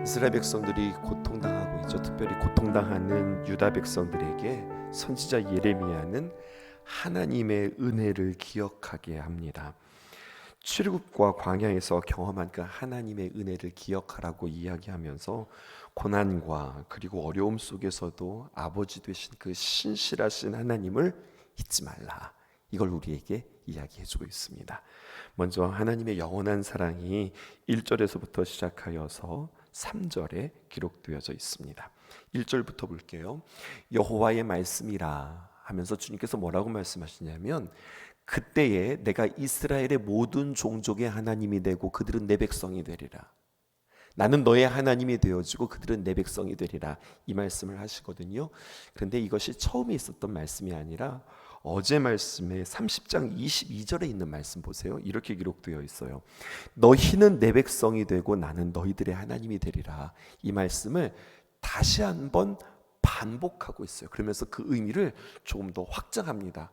이스라엘 백성들이 고통당하고 있죠. 특별히 고통당하는 유다 백성들에게 선지자 예레미야는 하나님의 은혜를 기억하게 합니다. 출애굽과 광야에서 경험한 그 하나님의 은혜를 기억하라고 이야기하면서 고난과 그리고 어려움 속에서도 아버지 되신 그 신실하신 하나님을 잊지 말라. 이걸 우리에게 이야기해주고 있습니다. 먼저 하나님의 영원한 사랑이 1절에서부터 시작하여서 3절에 기록되어져 있습니다. 1절부터 볼게요. 여호와의 말씀이라 하면서 주님께서 뭐라고 말씀하시냐면, 그때에 내가 이스라엘의 모든 종족의 하나님이 되고 그들은 내 백성이 되리라. 나는 너의 하나님이 되어주고 그들은 내 백성이 되리라. 이 말씀을 하시거든요. 그런데 이것이 처음에 있었던 말씀이 아니라 어제 말씀에 30장 22절에 있는 말씀 보세요. 이렇게 기록되어 있어요. 너희는 내 백성이 되고 나는 너희들의 하나님이 되리라. 이 말씀을 다시 한번 반복하고 있어요. 그러면서 그 의미를 조금 더 확장합니다.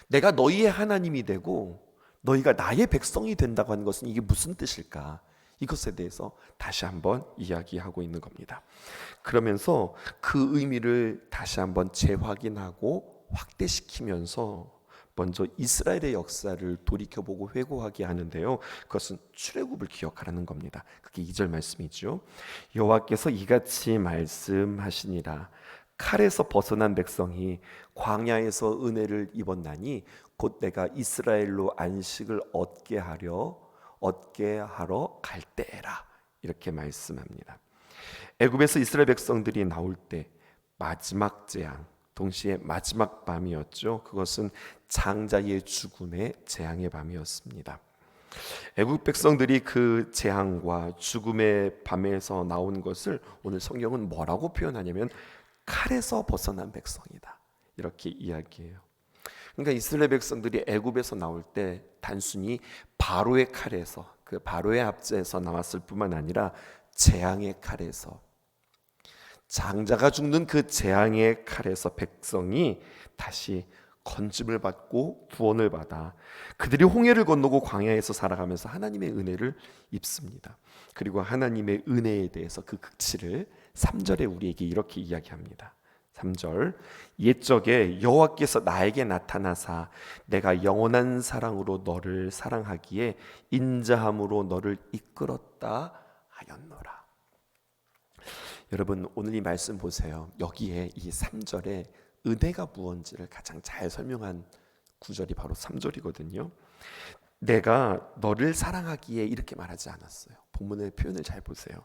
내가 너희의 하나님이 되고 너희가 나의 백성이 된다고 하는 것은 이게 무슨 뜻일까? 이것에 대해서 다시 한번 이야기하고 있는 겁니다. 그러면서 그 의미를 다시 한번 재확인하고 확대시키면서 먼저 이스라엘의 역사를 돌이켜보고 회고하게 하는데요. 그것은 출애굽을 기억하라는 겁니다. 그게 2절 말씀이죠. 여호와께서 이같이 말씀하시니라. 칼에서 벗어난 백성이 광야에서 은혜를 입었나니 곧 내가 이스라엘로 안식을 얻게 하러 갈 때라. 이렇게 말씀합니다. 애굽에서 이스라엘 백성들이 나올 때 마지막 재앙, 동시에 마지막 밤이었죠. 그것은 장자의 죽음의 재앙의 밤이었습니다. 애국 백성들이 그 재앙과 죽음의 밤에서 나온 것을 오늘 성경은 뭐라고 표현하냐면 칼에서 벗어난 백성이다. 이렇게 이야기해요. 그러니까 이스라엘 백성들이 애굽에서 나올 때 단순히 바로의 칼에서, 그 바로의 압제에서 나왔을 뿐만 아니라 재앙의 칼에서, 장자가 죽는 그 재앙의 칼에서 백성이 다시 건짐을 받고 구원을 받아 그들이 홍해를 건너고 광야에서 살아가면서 하나님의 은혜를 입습니다. 그리고 하나님의 은혜에 대해서 그 극치를 3절에 우리에게 이렇게 이야기합니다. 3절, 옛적에 여호와께서 나에게 나타나사 내가 영원한 사랑으로 너를 사랑하기에 인자함으로 너를 이끌었다 하였노라. 여러분, 오늘 이 말씀 보세요. 여기에 이 3절에 은혜가 무언지를 가장 잘 설명한 구절이 바로 3절이거든요. 내가 너를 사랑하기에 이렇게 말하지 않았어요. 본문의 표현을 잘 보세요.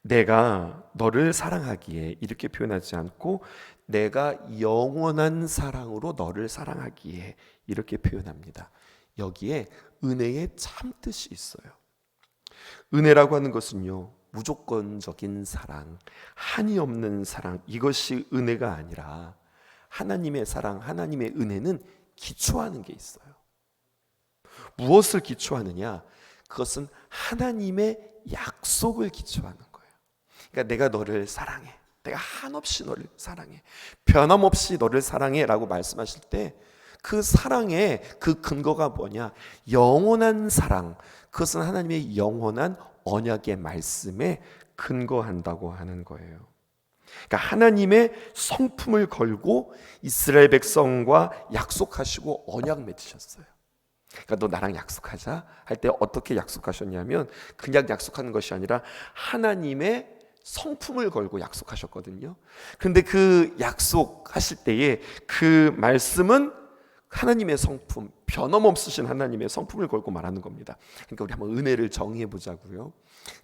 내가 너를 사랑하기에 이렇게 표현하지 않고 내가 영원한 사랑으로 너를 사랑하기에 이렇게 표현합니다. 여기에 은혜의 참뜻이 있어요. 은혜라고 하는 것은요, 무조건적인 사랑, 한이 없는 사랑, 이것이 은혜가 아니라 하나님의 사랑, 하나님의 은혜는 기초하는 게 있어요. 무엇을 기초하느냐? 그것은 하나님의 약속을 기초하는 거예요. 그러니까 내가 너를 사랑해, 내가 한없이 너를 사랑해, 변함없이 너를 사랑해 라고 말씀하실 때 그 사랑의 그 근거가 뭐냐? 영원한 사랑, 그것은 하나님의 영원한 언약의 말씀에 근거한다고 하는 거예요. 그러니까 하나님의 성품을 걸고 이스라엘 백성과 약속하시고 언약 맺으셨어요. 그러니까 너 나랑 약속하자 할 때 어떻게 약속하셨냐면 그냥 약속하는 것이 아니라 하나님의 성품을 걸고 약속하셨거든요. 그런데 그 약속하실 때에 그 말씀은 하나님의 성품, 변함없으신 하나님의 성품을 걸고 말하는 겁니다. 그러니까 우리 한번 은혜를 정의해 보자고요.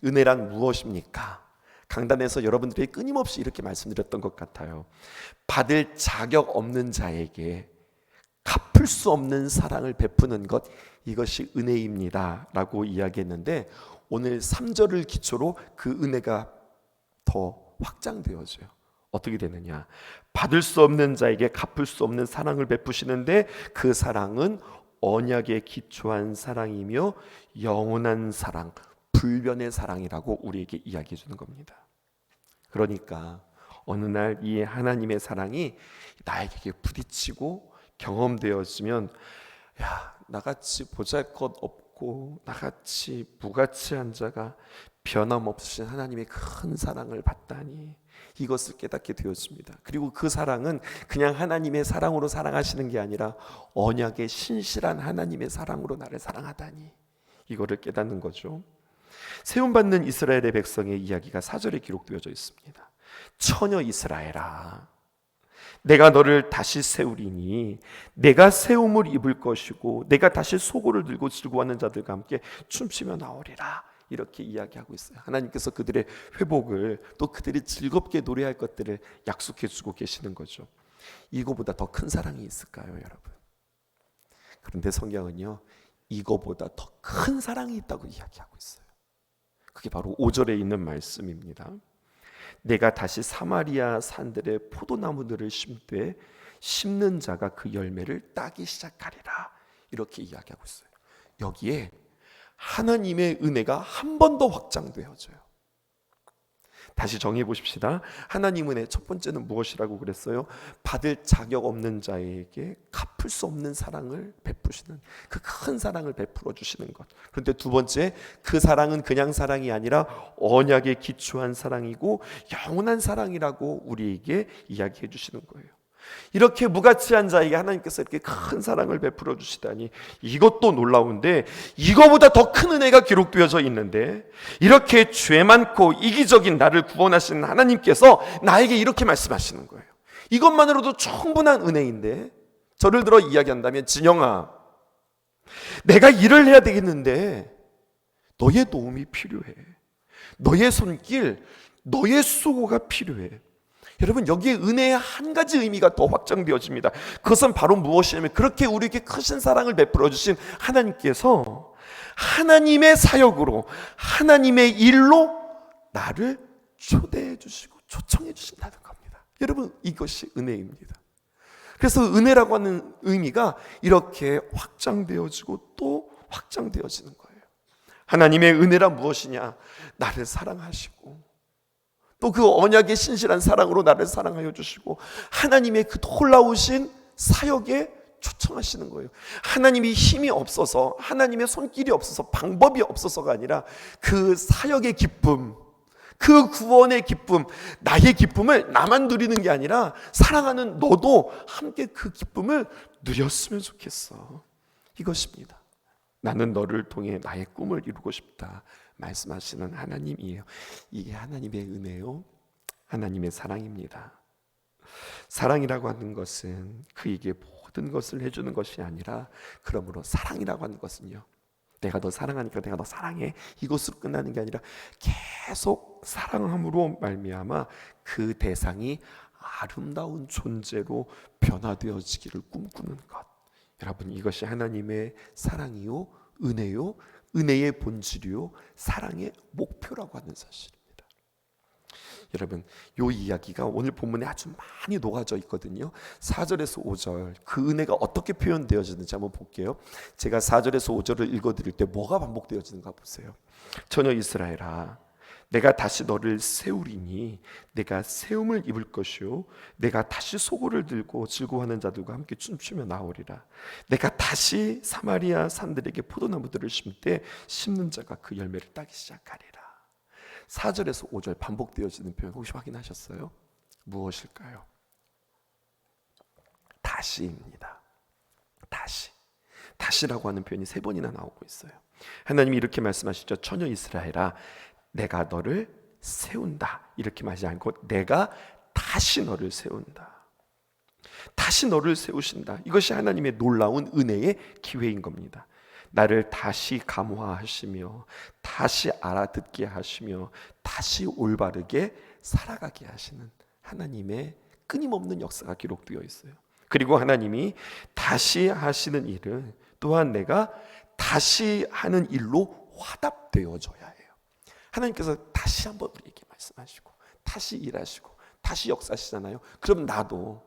은혜란 무엇입니까? 강단에서 여러분들이 끊임없이 이렇게 말씀드렸던 것 같아요. 받을 자격 없는 자에게 갚을 수 없는 사랑을 베푸는 것, 이것이 은혜입니다 라고 이야기했는데 오늘 3절을 기초로 그 은혜가 더 확장되어져요. 어떻게 되느냐? 받을 수 없는 자에게 갚을 수 없는 사랑을 베푸시는데 그 사랑은 언약에 기초한 사랑이며 영원한 사랑, 불변의 사랑이라고 우리에게 이야기해 주는 겁니다. 그러니까 어느 날 이 하나님의 사랑이 나에게 부딪히고 경험되었으면, 야, 나같이 보잘것 없고 나같이 무가치한 자가 변함없으신 하나님의 큰 사랑을 받다니 이것을 깨닫게 되었습니다. 그리고 그 사랑은 그냥 하나님의 사랑으로 사랑하시는 게 아니라 언약의 신실한 하나님의 사랑으로 나를 사랑하다니 이거를 깨닫는 거죠. 세움받는 이스라엘의 백성의 이야기가 4절에 기록되어져 있습니다. 처녀 이스라엘아, 내가 너를 다시 세우리니 내가 세움을 입을 것이고 내가 다시 소고를 들고 즐거워하는 자들과 함께 춤추며 나오리라. 이렇게 이야기하고 있어요. 하나님께서 그들의 회복을, 또 그들이 즐겁게 노래할 것들을 약속해 주고 계시는 거죠. 이거보다 더 큰 사랑이 있을까요, 여러분? 그런데 성경은요, 이거보다 더 큰 사랑이 있다고 이야기하고 있어요. 그게 바로 5절에 있는 말씀입니다. 내가 다시 사마리아 산들의 포도나무들을 심되 심는 자가 그 열매를 따기 시작하리라. 이렇게 이야기하고 있어요. 여기에 하나님의 은혜가 한 번 더 확장되어져요. 다시 정의해 보십시다. 하나님 은혜 첫 번째는 무엇이라고 그랬어요? 받을 자격 없는 자에게 갚을 수 없는 사랑을 베푸시는, 그 큰 사랑을 베풀어 주시는 것. 그런데 두 번째, 그 사랑은 그냥 사랑이 아니라 언약에 기초한 사랑이고 영원한 사랑이라고 우리에게 이야기해 주시는 거예요. 이렇게 무가치한 자에게 하나님께서 이렇게 큰 사랑을 베풀어 주시다니 이것도 놀라운데, 이거보다 더 큰 은혜가 기록되어져 있는데, 이렇게 죄 많고 이기적인 나를 구원하시는 하나님께서 나에게 이렇게 말씀하시는 거예요. 이것만으로도 충분한 은혜인데, 저를 들어 이야기한다면, 진영아, 내가 일을 해야 되겠는데 너의 도움이 필요해. 너의 손길, 너의 수고가 필요해. 여러분, 여기에 은혜의 한 가지 의미가 더 확장되어집니다. 그것은 바로 무엇이냐면, 그렇게 우리에게 크신 사랑을 베풀어 주신 하나님께서 하나님의 사역으로, 하나님의 일로 나를 초대해 주시고 초청해 주신다는 겁니다. 여러분, 이것이 은혜입니다. 그래서 은혜라고 하는 의미가 이렇게 확장되어지고 또 확장되어지는 거예요. 하나님의 은혜란 무엇이냐? 나를 사랑하시고 또 그 언약의 신실한 사랑으로 나를 사랑하여 주시고 하나님의 그 놀라우신 사역에 초청하시는 거예요. 하나님이 힘이 없어서, 하나님의 손길이 없어서, 방법이 없어서가 아니라 그 사역의 기쁨, 그 구원의 기쁨, 나의 기쁨을 나만 누리는 게 아니라 사랑하는 너도 함께 그 기쁨을 누렸으면 좋겠어. 이것입니다. 나는 너를 통해 나의 꿈을 이루고 싶다 말씀하시는 하나님이에요. 이게 하나님의 은혜요, 하나님의 사랑입니다. 사랑이라고 하는 것은 그에게 모든 것을 해주는 것이 아니라, 그러므로 사랑이라고 하는 것은요, 내가 너 사랑하니까 내가 너 사랑해, 이것으로 끝나는 게 아니라 계속 사랑함으로 말미암아 그 대상이 아름다운 존재로 변화되어지기를 꿈꾸는 것. 여러분, 이것이 하나님의 사랑이요, 은혜요, 은혜의 본질이요, 사랑의 목표라고 하는 사실입니다. 여러분, 이 이야기가 오늘 본문에 아주 많이 녹아져 있거든요. 4절에서 5절, 그 은혜가 어떻게 표현되어지는지 한번 볼게요. 제가 4절에서 5절을 읽어드릴 때 뭐가 반복되어지는가 보세요. 처녀 이스라엘아, 내가 다시 너를 세우리니 내가 세움을 입을 것이요 내가 다시 소고를 들고 즐거워하는 자들과 함께 춤추며 나오리라. 내가 다시 사마리아 산들에게 포도나무들을 심되 심는 자가 그 열매를 따기 시작하리라. 4절에서 5절 반복되어지는 표현 혹시 확인하셨어요? 무엇일까요? 다시입니다. 다시라고 하는 표현이 3번이나 나오고 있어요. 하나님이 이렇게 말씀하시죠. 처녀 이스라엘아, 내가 너를 세운다, 이렇게 말하지 않고 내가 다시 너를 세운다, 다시 너를 세우신다. 이것이 하나님의 놀라운 은혜의 기회인 겁니다. 나를 다시 감화하시며 다시 알아듣게 하시며 다시 올바르게 살아가게 하시는 하나님의 끊임없는 역사가 기록되어 있어요. 그리고 하나님이 다시 하시는 일은 또한 내가 다시 하는 일로 화답되어져야 해요. 하나님께서 다시 한번 우리에게 말씀하시고 다시 일하시고 다시 역사하시잖아요. 그럼 나도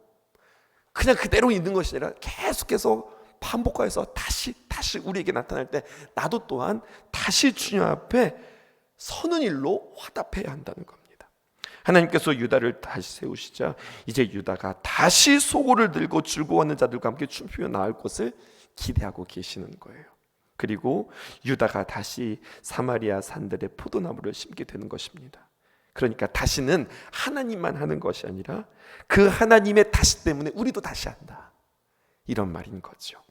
그냥 그대로 있는 것이 아니라 계속해서 반복해서 다시 우리에게 나타날 때 나도 또한 다시 주님 앞에 서는 일로 화답해야 한다는 겁니다. 하나님께서 유다를 다시 세우시자 이제 유다가 다시 소고를 들고 즐거워하는 자들과 함께 춤추며 나올 것을 기대하고 계시는 거예요. 그리고 유다가 다시 사마리아 산들에 포도나무를 심게 되는 것입니다. 그러니까 다시는 하나님만 하는 것이 아니라 그 하나님의 다시 때문에 우리도 다시 한다, 이런 말인 거죠.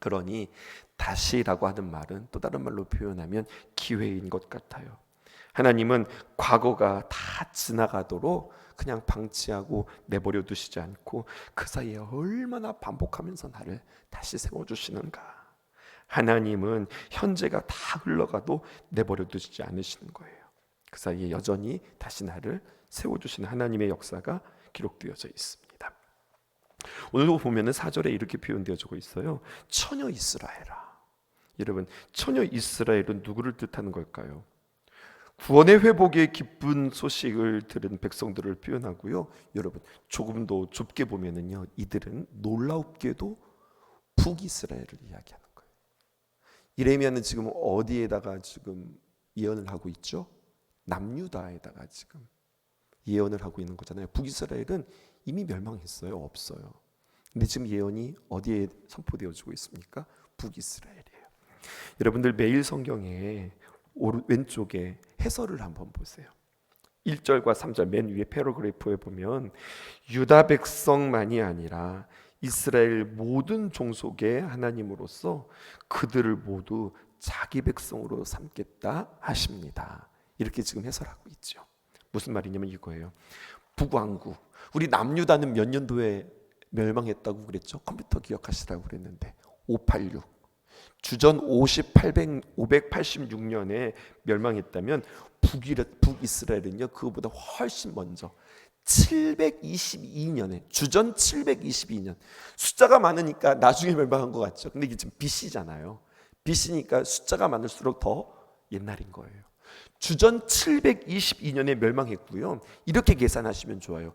그러니 다시라고 하는 말은 또 다른 말로 표현하면 기회인 것 같아요. 하나님은 과거가 다 지나가도록 그냥 방치하고 내버려 두시지 않고 그 사이에 얼마나 반복하면서 나를 다시 세워주시는가. 하나님은 현재가 다 흘러가도 내버려 두시지 않으시는 거예요. 그 사이에 여전히 다시 나를 세워주시는 하나님의 역사가 기록되어져 있습니다. 오늘도 보면은 4절에 이렇게 표현되어지고 있어요. 처녀 이스라엘아. 여러분, 처녀 이스라엘은 누구를 뜻하는 걸까요? 구원의 회복의 기쁜 소식을 들은 백성들을 표현하고요. 여러분, 조금 더 좁게 보면은요, 이들은 놀랍게도 북이스라엘을 이야기하는 거예요. 이레미야는 지금 어디에다가 지금 예언을 하고 있죠? 남유다에다가 지금 예언을 하고 있는 거잖아요. 북이스라엘은 이미 멸망했어요. 없어요. 근데 지금 예언이 어디에 선포되어지고 있습니까? 북이스라엘이에요. 여러분들 매일 성경에 왼쪽에 해설을 한번 보세요. 1절과 3절 맨 위에 패러그래프에 보면 유다 백성만이 아니라 이스라엘 모든 종속의 하나님으로서 그들을 모두 자기 백성으로 삼겠다 하십니다. 이렇게 지금 해설하고 있죠. 무슨 말이냐면 이거예요. 북왕국, 우리 남유다는 몇 년도에 멸망했다고 그랬죠? 컴퓨터 기억하시라고 그랬는데 586, 주전 586년에 멸망했다면 북이스라엘은요, 그거보다 훨씬 먼저 722년에, 주전 722년, 숫자가 많으니까 나중에 멸망한 것 같죠. 근데 이게 지금 BC잖아요. BC니까 숫자가 많을수록 더 옛날인 거예요. 주전 722년에 멸망했고요. 이렇게 계산하시면 좋아요.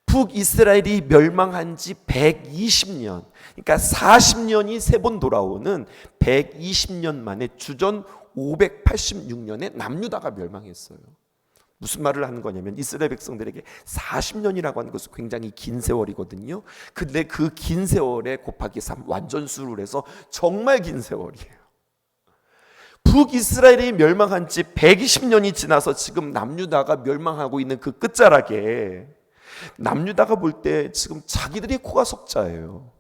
북이스라엘이 멸망한 지 120년, 그러니까 40년이 세 번 돌아오는 120년 만에 주전 586년에 남유다가 멸망했어요. 무슨 말을 하는 거냐면 이스라엘 백성들에게 40년이라고 하는 것은 굉장히 긴 세월이거든요. 근데 그 긴 세월에 곱하기 3 완전수를 해서 정말 긴 세월이에요. 북이스라엘이 멸망한 지 120년이 지나서 지금 남유다가 멸망하고 있는 그 끝자락에 남유다가 볼 때 지금 자기들이 코가 석자예요.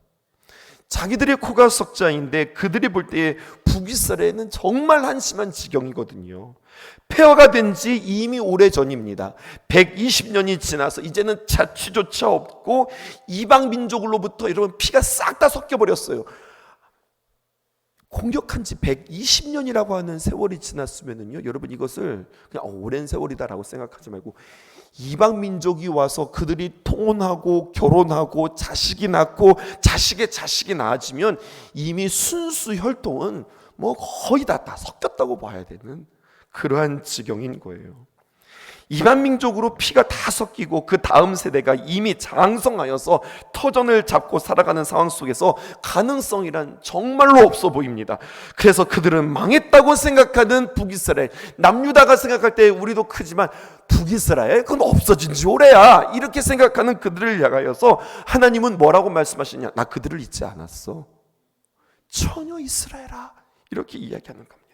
자기들의 코가 석자인데 그들이 볼 때 북이스라엘은 정말 한심한 지경이거든요. 폐허가 된 지 이미 오래전입니다. 120년이 지나서 이제는 자취조차 없고 이방 민족으로부터 여러분 피가 싹 다 섞여버렸어요. 공격한 지 120년이라고 하는 세월이 지났으면은요, 여러분 이것을 그냥 오랜 세월이다라고 생각하지 말고 이방 민족이 와서 그들이 통혼하고 결혼하고 자식이 낳고 자식의 자식이 낳아지면 이미 순수 혈통은 뭐 거의 다 섞였다고 봐야 되는 그러한 지경인 거예요. 이방 민족으로 피가 다 섞이고 그 다음 세대가 이미 장성하여서 터전을 잡고 살아가는 상황 속에서 가능성이란 정말로 없어 보입니다. 그래서 그들은 망했다고 생각하는 북이스라엘, 남유다가 생각할 때 우리도 크지만 북이스라엘 그건 없어진 지 오래야, 이렇게 생각하는 그들을 향하여서 하나님은 뭐라고 말씀하시냐? 나 그들을 잊지 않았어. 처녀 이스라엘아, 이렇게 이야기하는 겁니다.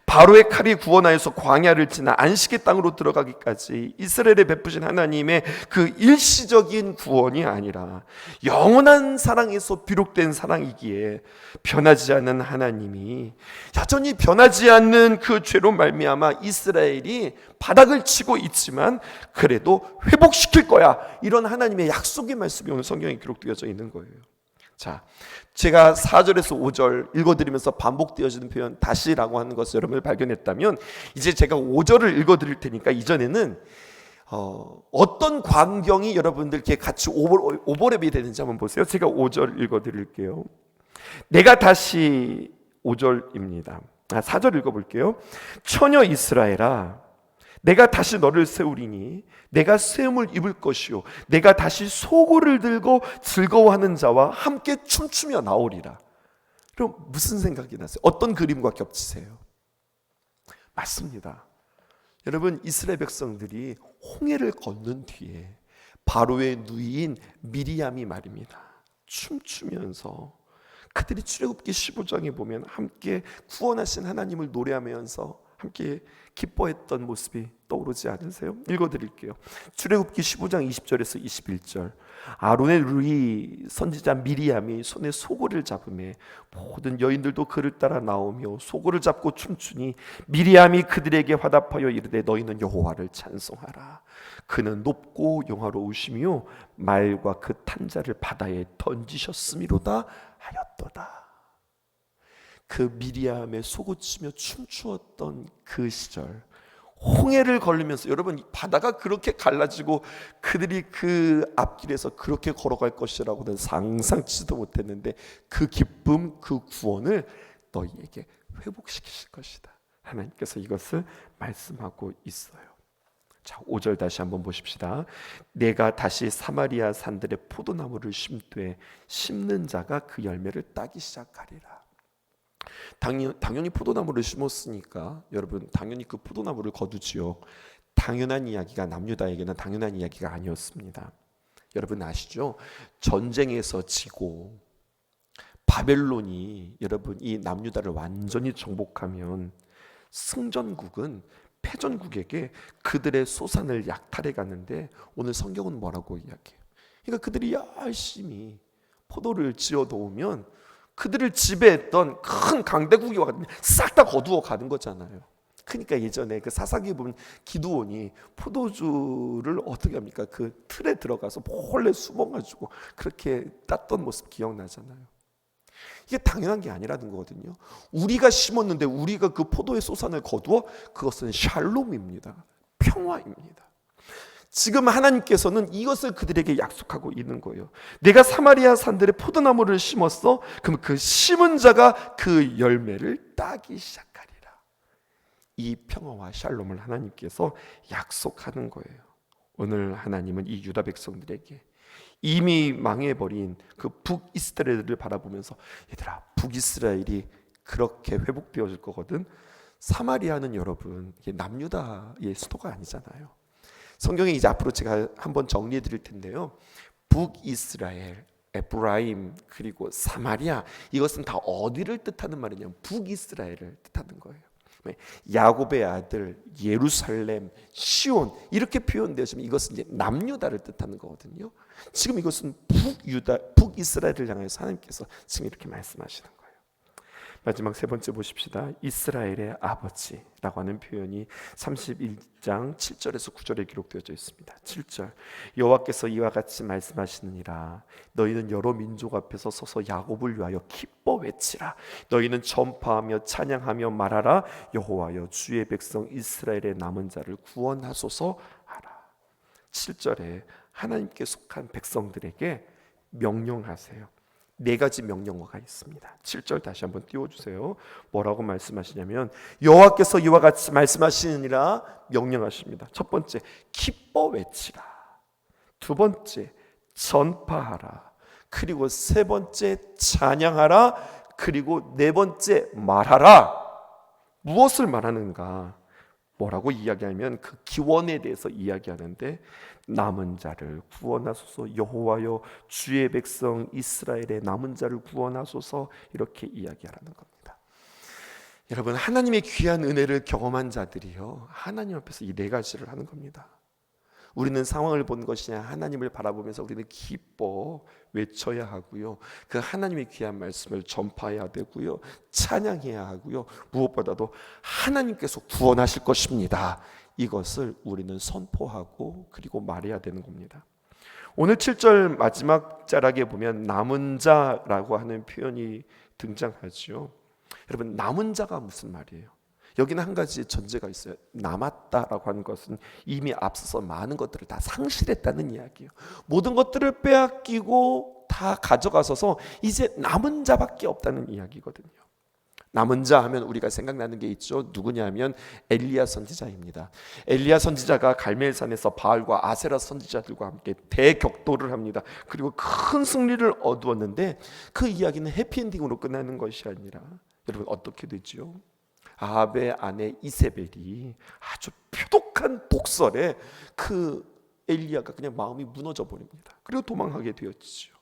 바로의 칼이 구원하여서 광야를 지나 안식의 땅으로 들어가기까지 이스라엘에 베푸신 하나님의 그 일시적인 구원이 아니라 영원한 사랑에서 비롯된 사랑이기에 변하지 않는 하나님이 여전히 변하지 않는 그 죄로 말미암아 이스라엘이 바닥을 치고 있지만 그래도 회복시킬 거야, 이런 하나님의 약속의 말씀이 오늘 성경에 기록되어져 있는 거예요. 자, 제가 4절에서 5절 읽어드리면서 반복되어지는 표현 다시라고 하는 것을 여러분을 발견했다면 이제 제가 5절을 읽어드릴 테니까 이전에는 어떤 광경이 여러분들께 같이 오버랩이 되는지 한번 보세요. 제가 5절 읽어드릴게요. 내가 다시 5절입니다. 4절 읽어볼게요. 처녀 이스라엘아, 내가 다시 너를 세우리니 내가 세움을 입을 것이요 내가 다시 소고를 들고 즐거워하는 자와 함께 춤추며 나오리라. 그럼 무슨 생각이 나세요? 어떤 그림과 겹치세요? 맞습니다. 여러분, 이스라엘 백성들이 홍해를 건넌 뒤에 바로의 누이인 미리암이 말입니다, 춤추면서 그들이 출애굽기 15장에 보면 함께 구원하신 하나님을 노래하면서 함께 기뻐했던 모습이 떠오르지 않으세요? 읽어드릴게요. 출애굽기 15장 20절에서 21절. 아론의 누이 선지자 미리암이 손에 소고를 잡으매 모든 여인들도 그를 따라 나오며 소고를 잡고 춤추니 미리암이 그들에게 화답하여 이르되 너희는 여호와를 찬송하라. 그는 높고 영화로우시며 말과 그 탄자를 바다에 던지셨음이로다 하였도다. 그 미리암의 소고치며 춤추었던 그 시절, 홍해를 걸으면서, 여러분 바다가 그렇게 갈라지고 그들이 그 앞길에서 그렇게 걸어갈 것이라고는 상상치도 못했는데 그 기쁨, 그 구원을 너희에게 회복시키실 것이다. 하나님께서 이것을 말씀하고 있어요. 자, 5절 다시 한번 보십시다. 내가 다시 사마리아 산들의 포도나무를 심되 심는 자가 그 열매를 따기 시작하리라. 당연히 포도나무를 심었으니까 여러분 당연히 그 포도나무를 거두지요. 당연한 이야기가 남유다에게는 당연한 이야기가 아니었습니다. 여러분 아시죠? 전쟁에서 지고 바벨론이 여러분 이 남유다를 완전히 정복하면 승전국은 패전국에게 그들의 소산을 약탈해 가는데 오늘 성경은 뭐라고 이야기해요? 그러니까 그들이 열심히 포도를 지어 놓으면 그들을 지배했던 큰 강대국이 와가지고 싹 다 거두어 가는 거잖아요. 그러니까 예전에 그 사사기에 보면 기드온이 포도주를 어떻게 합니까? 그 틀에 들어가서 몰래 숨어가지고 그렇게 땄던 모습 기억나잖아요. 이게 당연한 게 아니라는 거거든요. 우리가 심었는데 우리가 그 포도의 소산을 거두어 그것은 샬롬입니다. 평화입니다. 지금 하나님께서는 이것을 그들에게 약속하고 있는 거예요. 내가 사마리아 산들의 포도나무를 심었어. 그럼 그 심은 자가 그 열매를 따기 시작하리라. 이 평화와 샬롬을 하나님께서 약속하는 거예요. 오늘 하나님은 이 유다 백성들에게 이미 망해버린 그 북이스라엘을 바라보면서 얘들아, 북이스라엘이 그렇게 회복되어질 거거든. 사마리아는 여러분 남유다의 수도가 아니잖아요. 성경에 이제 앞으로 제가 한번 정리해 드릴 텐데요. 북이스라엘, 에브라임 그리고 사마리아, 이것은 다 어디를 뜻하는 말이냐면 북이스라엘을 뜻하는 거예요. 야곱의 아들 예루살렘, 시온 이렇게 표현되어지면 이것은 이제 남유다를 뜻하는 거거든요. 지금 이것은 북이스라엘을 향해서 하나님께서 지금 이렇게 말씀하시는 거예요. 마지막 세 번째 보십시다. 이스라엘의 아버지라고 하는 표현이 31장 7절에서 9절에 기록되어져 있습니다. 7절. 여호와께서 이와 같이 말씀하시느니라. 너희는 여러 민족 앞에서 서서 야곱을 위하여 기뻐 외치라. 너희는 전파하며 찬양하며 말하라. 여호와여 주의 백성 이스라엘의 남은 자를 구원하소서 하라. 7절에 하나님께 속한 백성들에게 명령하세요. 네 가지 명령어가 있습니다. 7절 다시 한번 띄워주세요. 뭐라고 말씀하시냐면 여호와께서 이와 같이 말씀하시느니라 명령하십니다. 첫 번째, 기뻐 외치라. 두 번째, 전파하라. 그리고 세 번째, 찬양하라. 그리고 네 번째, 말하라. 무엇을 말하는가? 뭐라고 이야기하면 그 기원에 대해서 이야기하는데 남은 자를 구원하소서. 여호와여 주의 백성 이스라엘의 남은 자를 구원하소서. 이렇게 이야기하라는 겁니다. 여러분, 하나님의 귀한 은혜를 경험한 자들이요 하나님 앞에서 이 네 가지를 하는 겁니다. 우리는 상황을 본 것이 아니라 하나님을 바라보면서 우리는 기뻐 외쳐야 하고요, 그 하나님의 귀한 말씀을 전파해야 되고요, 찬양해야 하고요, 무엇보다도 하나님께서 구원하실 것입니다, 이것을 우리는 선포하고 그리고 말해야 되는 겁니다. 오늘 7절 마지막 자락에 보면 남은 자라고 하는 표현이 등장하죠. 여러분, 남은 자가 무슨 말이에요? 여기는 한 가지 전제가 있어요. 남았다라고 하는 것은 이미 앞서서 많은 것들을 다 상실했다는 이야기예요. 모든 것들을 빼앗기고 다 가져가서서 이제 남은 자밖에 없다는 이야기거든요. 남은 자 하면 우리가 생각나는 게 있죠. 누구냐면 엘리야 선지자입니다. 엘리야 선지자가 갈멜산에서 바알과 아세라 선지자들과 함께 대격돌을 합니다. 그리고 큰 승리를 얻었는데 그 이야기는 해피엔딩으로 끝나는 것이 아니라 여러분 어떻게 되죠? 아합의 아내 이세벨이 아주 표독한 독설에 그 엘리야가 그냥 마음이 무너져 버립니다. 그리고 도망하게 되었지요.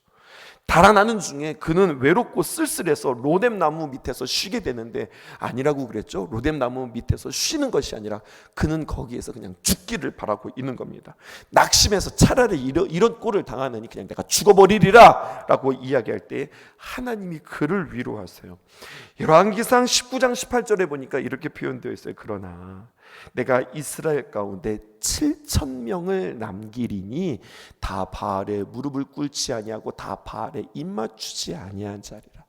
달아나는 중에 그는 외롭고 쓸쓸해서 로뎀나무 밑에서 쉬게 되는데 아니라고 그랬죠. 로뎀나무 밑에서 쉬는 것이 아니라 그는 거기에서 그냥 죽기를 바라고 있는 겁니다. 낙심해서 차라리 이런 꼴을 당하느니 그냥 내가 죽어버리리라 라고 이야기할 때 하나님이 그를 위로하세요. 열왕기상 19장 18절에 보니까 이렇게 표현되어 있어요. 그러나 내가 이스라엘 가운데 7,000명을 남기리니 다 바알에 무릎을 꿇지 아니하고 다 바알에 입맞추지 아니한 자리라.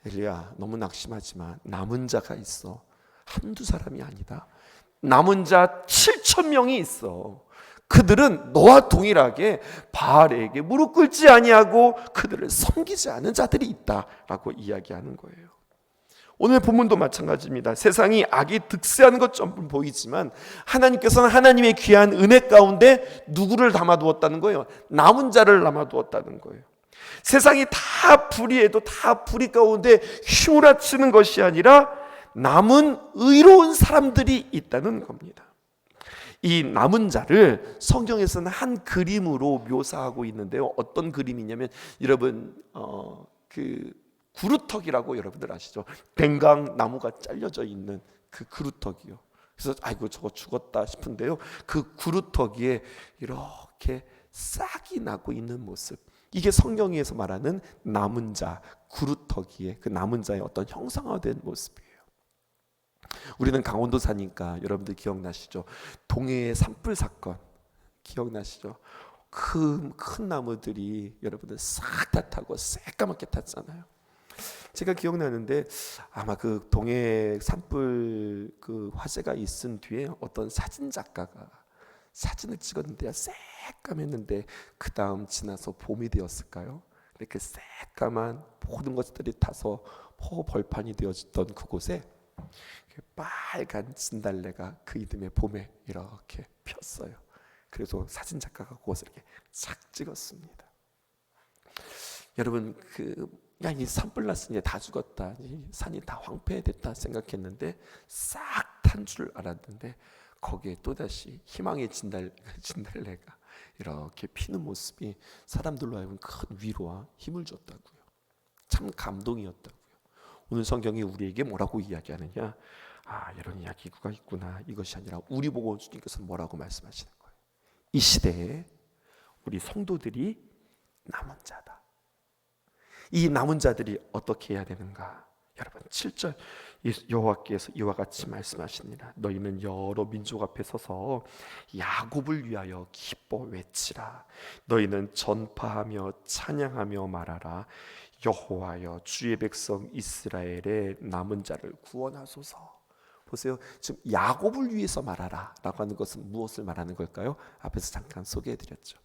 엘리야, 너무 낙심하지만 남은 자가 있어. 한두 사람이 아니다. 남은 자 7,000명이 있어. 그들은 너와 동일하게 바알에게 무릎 꿇지 아니하고 그들을 섬기지 않은 자들이 있다라고 이야기하는 거예요. 오늘 본문도 마찬가지입니다. 세상이 악이 득세하는 것처럼 보이지만 하나님께서는 하나님의 귀한 은혜 가운데 누구를 담아두었다는 거예요? 남은 자를 담아두었다는 거예요. 세상이 다 불의해도 다 불의 가운데 휘몰아치는 것이 아니라 남은 의로운 사람들이 있다는 겁니다. 이 남은 자를 성경에서는 한 그림으로 묘사하고 있는데요. 어떤 그림이냐면 여러분 구루터기라고 여러분들 아시죠? 뱅강 나무가 잘려져 있는 그 구루터기요. 그래서 아이고 저거 죽었다 싶은데요. 그 구루터기에 이렇게 싹이 나고 있는 모습. 이게 성경에서 말하는 남은 자, 구루터기의 그 남은 자의 어떤 형상화된 모습이에요. 우리는 강원도 사니까 여러분들 기억나시죠? 동해의 산불 사건 기억나시죠? 큰 나무들이 여러분들 싹 다 타고 새까맣게 탔잖아요. 제가 기억나는데 아마 그 동해 산불 그 화재가 있은 뒤에 어떤 사진 작가가 사진을 찍었는데 새까맸는데 그 다음 지나서 봄이 되었을까요? 그 새까만 모든 것들이 타서 벌판이 되어졌던 그곳에 빨간 진달래가 그 이듬해 봄에 이렇게 폈어요. 그래서 사진 작가가 그것을 이렇게 착 찍었습니다. 여러분 이 산불 났으니 다 죽었다, 이 산이 다 황폐됐다 생각했는데 싹 탄 줄 알았는데 거기에 또다시 희망의 진달래가 이렇게 피는 모습이 사람들로 하여금 큰 위로와 힘을 줬다고요. 참 감동이었다고요. 오늘 성경이 우리에게 뭐라고 이야기하느냐? 이런 이야기가 있구나. 이것이 아니라 우리 보고 주님께서 뭐라고 말씀하시는 거예요? 이 시대에 우리 성도들이 남은 자다. 이 남은 자들이 어떻게 해야 되는가? 여러분 7절 여호와께서 이와 같이 말씀하시니라. 너희는 여러 민족 앞에 서서 야곱을 위하여 기뻐 외치라. 너희는 전파하며 찬양하며 말하라. 여호와여 주의 백성 이스라엘의 남은 자를 구원하소서. 보세요. 지금 야곱을 위해서 말하라 라고 하는 것은 무엇을 말하는 걸까요? 앞에서 잠깐 소개해드렸죠.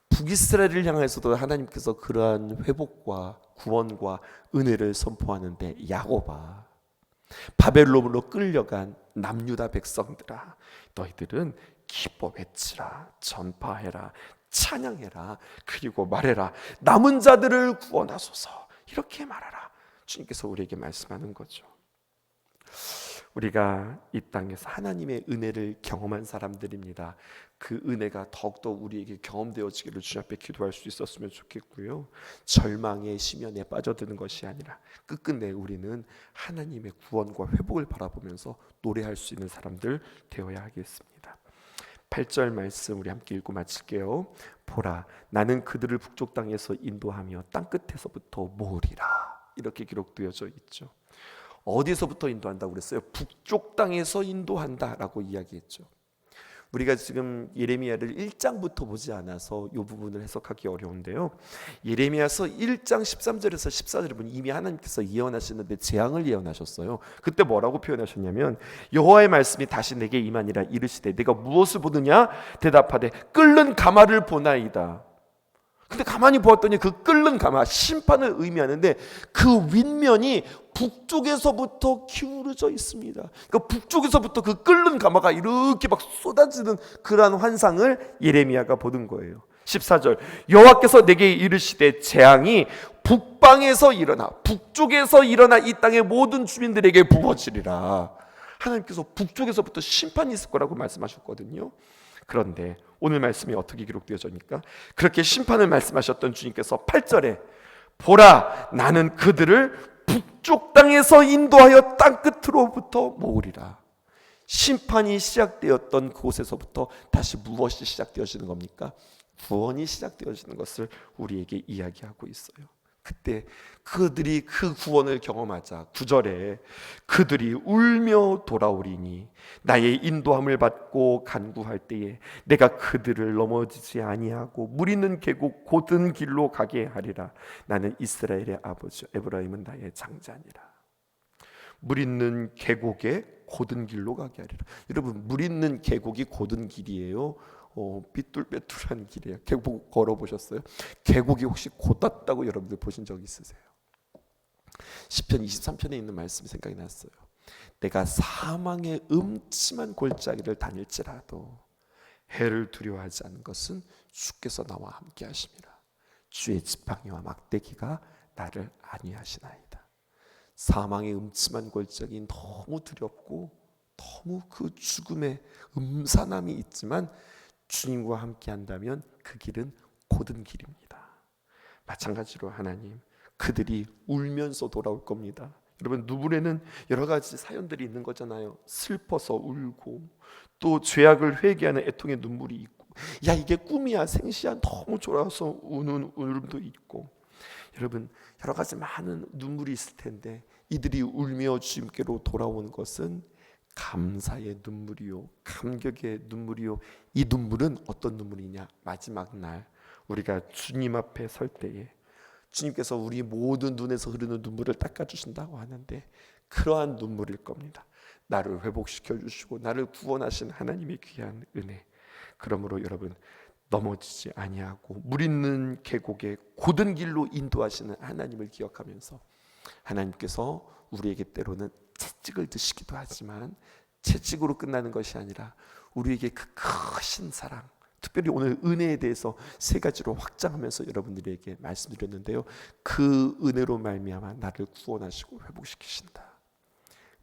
북이스라엘을 향해서도 하나님께서 그러한 회복과 구원과 은혜를 선포하는데 야곱아, 바벨론으로 끌려간 남유다 백성들아, 너희들은 기뻐 외치라, 전파해라, 찬양해라, 그리고 말해라. 남은 자들을 구원하소서. 이렇게 말하라. 주님께서 우리에게 말씀하는 거죠. 우리가 이 땅에서 하나님의 은혜를 경험한 사람들입니다. 그 은혜가 더욱더 우리에게 경험되어지기를 주님 앞에 기도할 수 있었으면 좋겠고요. 절망의 심연에 빠져드는 것이 아니라 끝끝내 우리는 하나님의 구원과 회복을 바라보면서 노래할 수 있는 사람들 되어야 하겠습니다. 8절 말씀 우리 함께 읽고 마칠게요. 보라, 나는 그들을 북쪽 땅에서 인도하며 땅끝에서부터 모으리라. 이렇게 기록되어져 있죠. 어디서부터 인도한다고 그랬어요? 북쪽 땅에서 인도한다라고 이야기했죠. 우리가 지금 예레미야를 1장부터 보지 않아서 이 부분을 해석하기 어려운데요. 예레미야서 1장 13절에서 14절에 보면 이미 하나님께서 예언하시는데 재앙을 예언하셨어요. 그때 뭐라고 표현하셨냐면 여호와의 말씀이 다시 내게 임하니라. 이르시되 내가 무엇을 보느냐? 대답하되 끓는 가마를 보나이다. 근데 가만히 보았더니 그 끓는 가마, 심판을 의미하는데 그 윗면이 북쪽에서부터 기울어져 있습니다. 그러니까 북쪽에서부터 그 끓는 가마가 이렇게 막 쏟아지는 그러한 환상을 예레미야가 보는 거예요. 14절 여호와께서 내게 이르시되 재앙이 북방에서 일어나, 북쪽에서 일어나 이 땅의 모든 주민들에게 부어지리라. 하나님께서 북쪽에서부터 심판이 있을 거라고 말씀하셨거든요. 그런데 오늘 말씀이 어떻게 기록되어집니까? 그렇게 심판을 말씀하셨던 주님께서 8절에 보라 나는 그들을 북쪽 땅에서 인도하여 땅끝으로부터 모으리라. 심판이 시작되었던 그곳에서부터 다시 무엇이 시작되어지는 겁니까? 구원이 시작되어지는 것을 우리에게 이야기하고 있어요. 그때 그들이 그 구원을 경험하자 9절에 그들이 울며 돌아오리니 나의 인도함을 받고 간구할 때에 내가 그들을 넘어지지 아니하고 물 있는 계곡 곧은 길로 가게 하리라. 나는 이스라엘의 아버지 에브라임은 나의 장자니라. 물 있는 계곡에 곧은 길로 가게 하리라. 여러분 물 있는 계곡이 곧은 길이에요? 삐뚤빼뚤한 길이에요. 계곡 걸어보셨어요? 계곡이 혹시 곧았다고 여러분들 보신 적 있으세요? 시편 23편에 있는 말씀이 생각이 났어요. 내가 사망의 음침한 골짜기를 다닐지라도 해를 두려워하지 않는 것은 주께서 나와 함께 하심이라. 주의 지팡이와 막대기가 나를 안위하시나이다. 사망의 음침한 골짜기 너무 두렵고 너무 그 죽음의 음산함이 있지만 주님과 함께 한다면 그 길은 곧은 길입니다. 마찬가지로 하나님 그들이 울면서 돌아올 겁니다. 여러분 누구에는 여러 가지 사연들이 있는 거잖아요. 슬퍼서 울고 또 죄악을 회개하는 애통의 눈물이 있고 야 이게 꿈이야 생시야 너무 졸아서 우는 울음도 있고 여러분 여러 가지 많은 눈물이 있을 텐데 이들이 울며 주님께로 돌아온 것은 감사의 눈물이요 감격의 눈물이요. 이 눈물은 어떤 눈물이냐? 마지막 날 우리가 주님 앞에 설 때에 주님께서 우리 모든 눈에서 흐르는 눈물을 닦아주신다고 하는데 그러한 눈물일 겁니다. 나를 회복시켜 주시고 나를 구원하신 하나님의 귀한 은혜. 그러므로 여러분 넘어지지 아니하고 물 있는 계곡에 곧은 길로 인도하시는 하나님을 기억하면서 하나님께서 우리에게 때로는 채찍을 드시기도 하지만 채찍으로 끝나는 것이 아니라 우리에게 그 크신 사랑, 특별히 오늘 은혜에 대해서 세 가지로 확장하면서 여러분들에게 말씀드렸는데요. 그 은혜로 말미암아 나를 구원하시고 회복시키신다.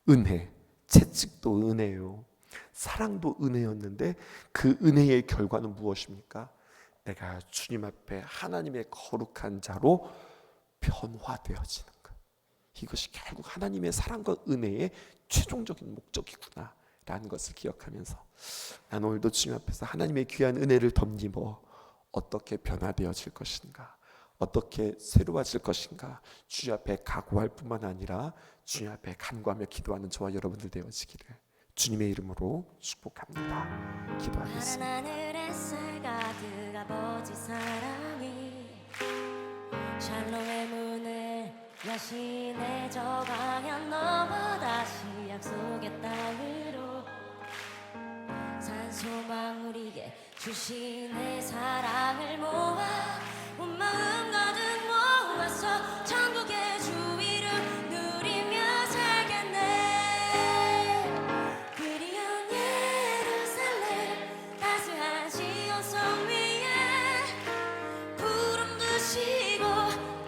은혜, 채찍도 은혜요. 사랑도 은혜였는데 그 은혜의 결과는 무엇입니까? 내가 주님 앞에 하나님의 거룩한 자로 변화되어지는 것. 이것이 결국 하나님의 사랑과 은혜의 최종적인 목적이구나 라는 것을 기억하면서 난 오늘도 주님 앞에서 하나님의 귀한 은혜를 덧입어 어떻게 변화되어질 것인가, 어떻게 새로워질 것인가 주님 앞에 각오할 뿐만 아니라 주님 앞에 간구하며 기도하는 저와 여러분들 되어지기를 주님의 이름으로 축복합니다. 기도하겠습니다. 하늘의 햇살 가득 아버지 사랑이 샬롬의 문을 여신의 저 방향 넘어 다시 약속의 땅으로 산소망 우리에게 주신 내 사랑을 모아 온 마음 가득 모아서 천국의 주 이름 누리며 살겠네. 그리운 예루살렘 따스한 시온 섬 위에 구름 드시고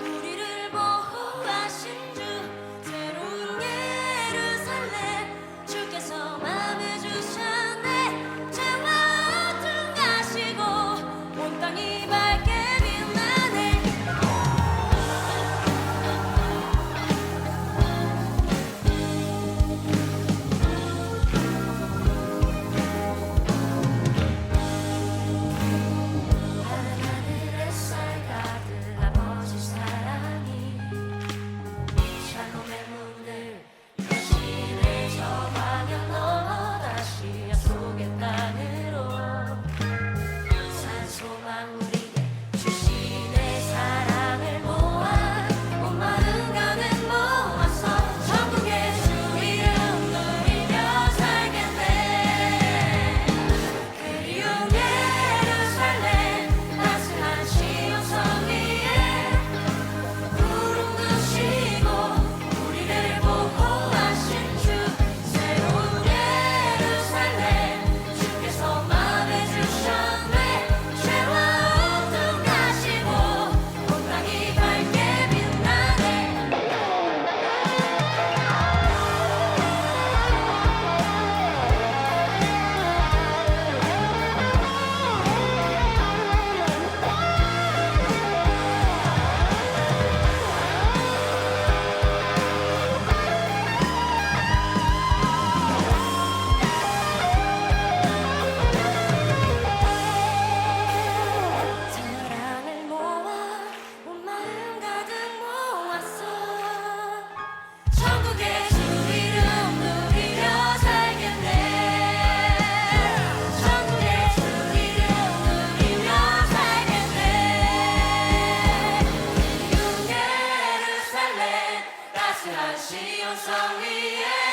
우리를 보호하신 주 새로운 예루살렘 주께서 마음을 주셨네. 죄와 어둠 가시고 온 땅이 밝게 빛나네. 따스한 시온성 위에